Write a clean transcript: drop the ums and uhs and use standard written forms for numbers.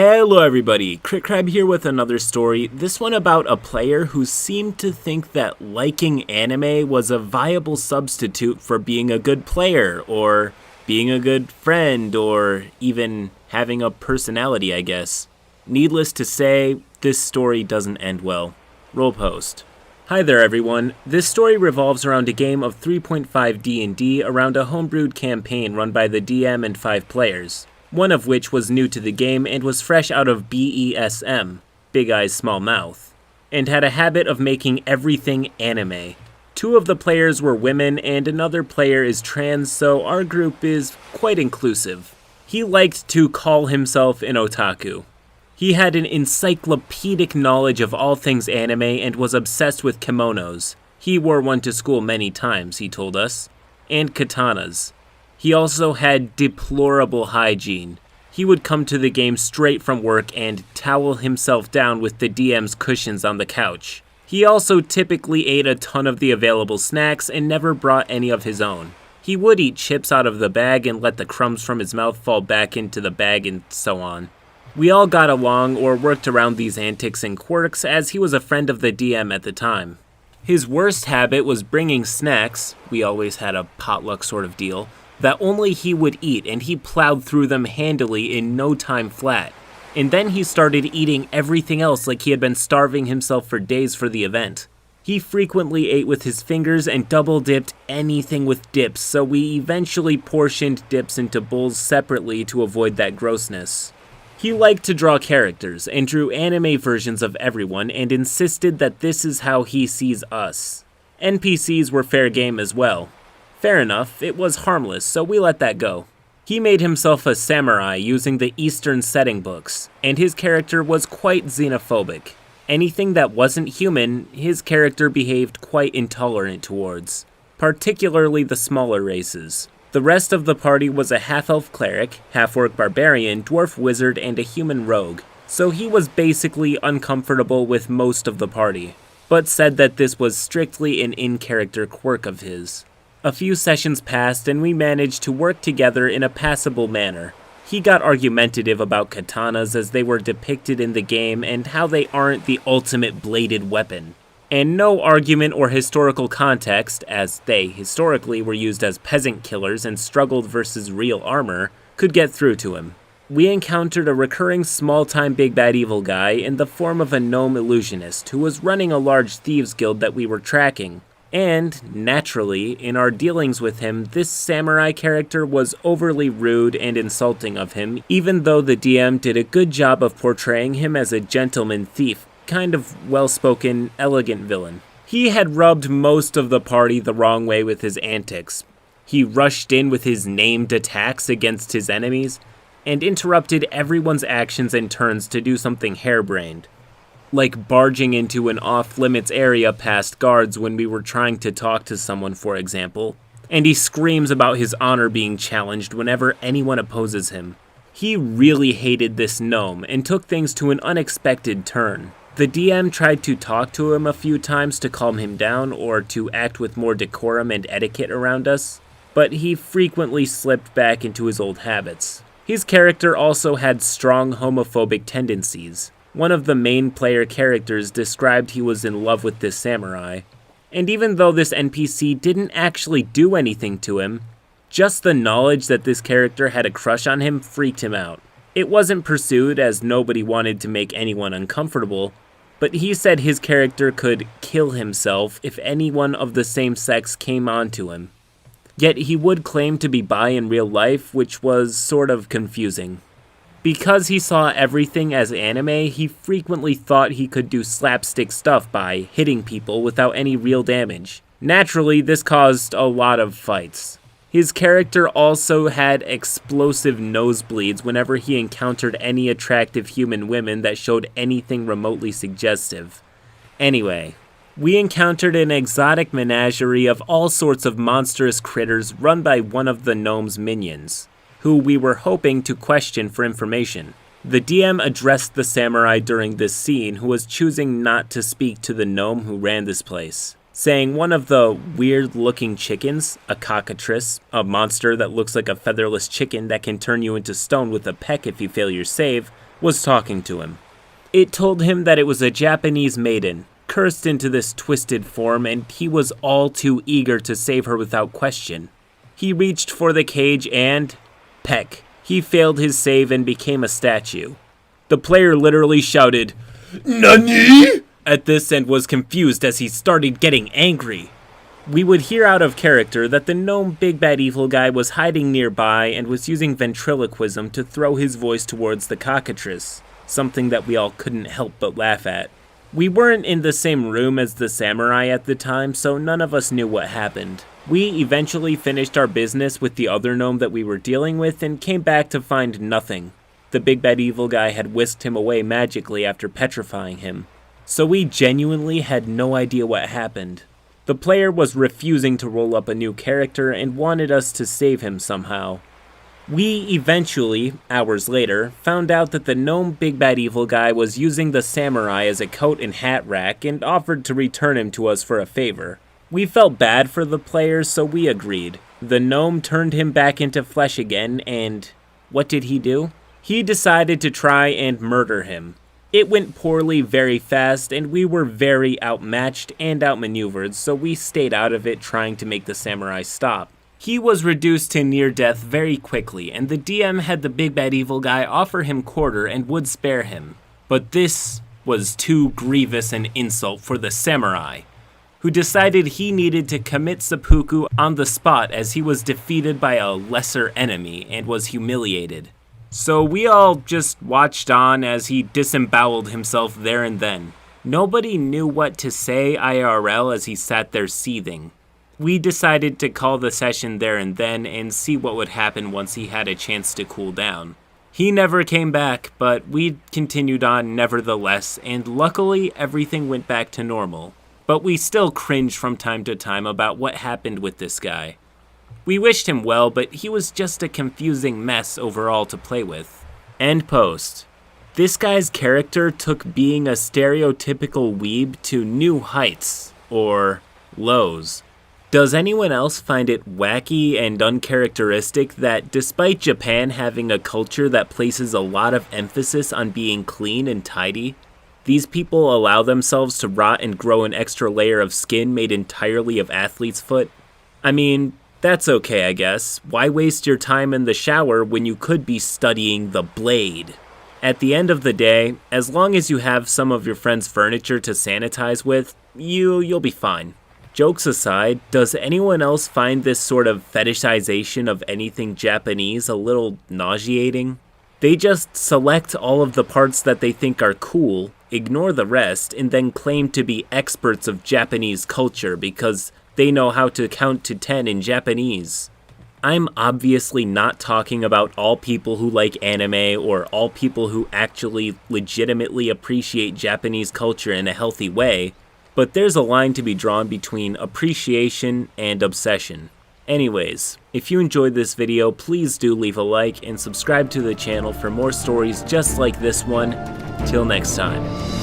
Hello everybody, CritCrab here with another story, this one about a player who seemed to think that liking anime was a viable substitute for being a good player, or being a good friend, or even having a personality, I guess. Needless to say, this story doesn't end well. Roll post. Hi there everyone, this story revolves around a game of 3.5 D&D around a homebrewed campaign run by the DM and 5 players. One of which was new to the game and was fresh out of BESM, Big Eyes Small Mouth, and had a habit of making everything anime. 2 of the players were women and another player is trans, so our group is quite inclusive. He liked to call himself an otaku. He had an encyclopedic knowledge of all things anime and was obsessed with kimonos. He wore one to school many times, he told us, and katanas. He also had deplorable hygiene. He would come to the game straight from work and towel himself down with the DM's cushions on the couch. He also typically ate a ton of the available snacks and never brought any of his own. He would eat chips out of the bag and let the crumbs from his mouth fall back into the bag and so on. We all got along or worked around these antics and quirks as he was a friend of the DM at the time. His worst habit was bringing snacks, we always had a potluck sort of deal, that only he would eat, and he plowed through them handily in no time flat. And then he started eating everything else like he had been starving himself for days for the event. He frequently ate with his fingers and double-dipped anything with dips, so we eventually portioned dips into bowls separately to avoid that grossness. He liked to draw characters, and drew anime versions of everyone, and insisted that this is how he sees us. NPCs were fair game as well. Fair enough, it was harmless, so we let that go. He made himself a samurai using the Eastern setting books, and his character was quite xenophobic. Anything that wasn't human, his character behaved quite intolerant towards, particularly the smaller races. The rest of the party was a half-elf cleric, half-orc barbarian, dwarf wizard, and a human rogue, so he was basically uncomfortable with most of the party, but said that this was strictly an in-character quirk of his. A few sessions passed and we managed to work together in a passable manner. He got argumentative about katanas as they were depicted in the game and how they aren't the ultimate bladed weapon. And no argument or historical context, as they historically were used as peasant killers and struggled versus real armor, could get through to him. We encountered a recurring small-time big bad evil guy in the form of a gnome illusionist who was running a large thieves guild that we were tracking. And, naturally, in our dealings with him, this samurai character was overly rude and insulting of him, even though the DM did a good job of portraying him as a gentleman thief, kind of well-spoken, elegant villain. He had rubbed most of the party the wrong way with his antics. He rushed in with his named attacks against his enemies, and interrupted everyone's actions and turns to do something harebrained. Like barging into an off-limits area past guards when we were trying to talk to someone, for example. And he screams about his honor being challenged whenever anyone opposes him. He really hated this gnome and took things to an unexpected turn. The DM tried to talk to him a few times to calm him down or to act with more decorum and etiquette around us, but he frequently slipped back into his old habits. His character also had strong homophobic tendencies. One of the main player characters described he was in love with this samurai, and even though this NPC didn't actually do anything to him, just the knowledge that this character had a crush on him freaked him out. It wasn't pursued as nobody wanted to make anyone uncomfortable, but he said his character could kill himself if anyone of the same sex came on to him. Yet he would claim to be bi in real life, which was sort of confusing. Because he saw everything as anime, he frequently thought he could do slapstick stuff by hitting people without any real damage. Naturally, this caused a lot of fights. His character also had explosive nosebleeds whenever he encountered any attractive human women that showed anything remotely suggestive. Anyway, we encountered an exotic menagerie of all sorts of monstrous critters run by one of the gnome's minions, who we were hoping to question for information. The DM addressed the samurai during this scene who was choosing not to speak to the gnome who ran this place, saying one of the weird-looking chickens, a cockatrice, a monster that looks like a featherless chicken that can turn you into stone with a peck if you fail your save, was talking to him. It told him that it was a Japanese maiden, cursed into this twisted form, and he was all too eager to save her without question. He reached for the cage and, peck, he failed his save and became a statue. The player literally shouted, "Nani?" at this and was confused as he started getting angry. We would hear out of character that the gnome big bad evil guy was hiding nearby and was using ventriloquism to throw his voice towards the cockatrice, something that we all couldn't help but laugh at. We weren't in the same room as the samurai at the time, so none of us knew what happened. We eventually finished our business with the other gnome that we were dealing with and came back to find nothing. The big bad evil guy had whisked him away magically after petrifying him. So we genuinely had no idea what happened. The player was refusing to roll up a new character and wanted us to save him somehow. We eventually, hours later, found out that the gnome big bad evil guy was using the samurai as a coat and hat rack and offered to return him to us for a favor. We felt bad for the player, so we agreed. The gnome turned him back into flesh again, and what did he do? He decided to try and murder him. It went poorly very fast, and we were very outmatched and outmaneuvered, so we stayed out of it trying to make the samurai stop. He was reduced to near death very quickly, and the DM had the big bad evil guy offer him quarter and would spare him. But this was too grievous an insult for the samurai, who decided he needed to commit seppuku on the spot as he was defeated by a lesser enemy and was humiliated. So we all just watched on as he disemboweled himself there and then. Nobody knew what to say IRL as he sat there seething. We decided to call the session there and then and see what would happen once he had a chance to cool down. He never came back, but we continued on nevertheless, and luckily everything went back to normal. But we still cringed from time to time about what happened with this guy. We wished him well, but he was just a confusing mess overall to play with. End post. This guy's character took being a stereotypical weeb to new heights, or lows. Does anyone else find it wacky and uncharacteristic that despite Japan having a culture that places a lot of emphasis on being clean and tidy, these people allow themselves to rot and grow an extra layer of skin made entirely of athlete's foot? I mean, that's okay, I guess. Why waste your time in the shower when you could be studying the blade? At the end of the day, as long as you have some of your friend's furniture to sanitize with, you'll be fine. Jokes aside, does anyone else find this sort of fetishization of anything Japanese a little nauseating? They just select all of the parts that they think are cool, ignore the rest, and then claim to be experts of Japanese culture because they know how to count to 10 in Japanese. I'm obviously not talking about all people who like anime or all people who actually legitimately appreciate Japanese culture in a healthy way, but there's a line to be drawn between appreciation and obsession. Anyways, if you enjoyed this video, please do leave a like and subscribe to the channel for more stories just like this one. Till next time.